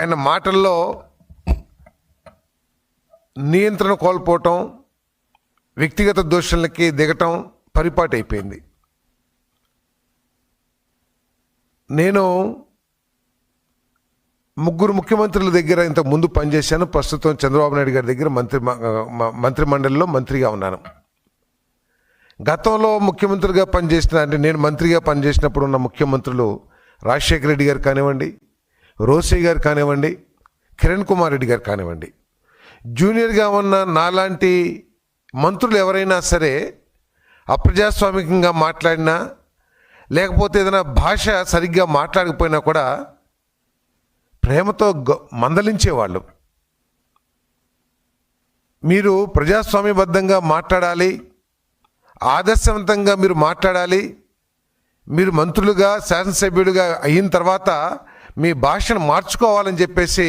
ఆయన మాటల్లో నియంత్రణ కోల్పోవటం, వ్యక్తిగత దోషులకి దిగటం పరిపాటి అయిపోయింది. నేను ముగ్గురు ముఖ్యమంత్రుల దగ్గర ఇంతకు ముందు పనిచేశాను. ప్రస్తుతం చంద్రబాబు నాయుడు గారి దగ్గర మంత్రిమండలిలో మంత్రిగా ఉన్నాను. గతంలో ముఖ్యమంత్రిగా పనిచేసిన, అంటే నేను మంత్రిగా పనిచేసినప్పుడు ఉన్న ముఖ్యమంత్రులు రాజశేఖర రెడ్డి గారు కానివ్వండి, రోసయ్య గారు కానివ్వండి, కిరణ్ కుమార్ రెడ్డి గారు కానివ్వండి, జూనియర్గా ఉన్న నాలాంటి మంత్రులు ఎవరైనా సరే అప్రజాస్వామికంగా మాట్లాడినా, లేకపోతే ఏదైనా భాష సరిగ్గా మాట్లాడకపోయినా కూడా ప్రేమతో మందలించేవాళ్ళు. మీరు ప్రజాస్వామ్యబద్ధంగా మాట్లాడాలి, ఆదర్శవంతంగా మీరు మాట్లాడాలి, మీరు మంత్రులుగా శాసనసభ్యులుగా అయిన తర్వాత మీ భాషను మార్చుకోవాలని చెప్పేసి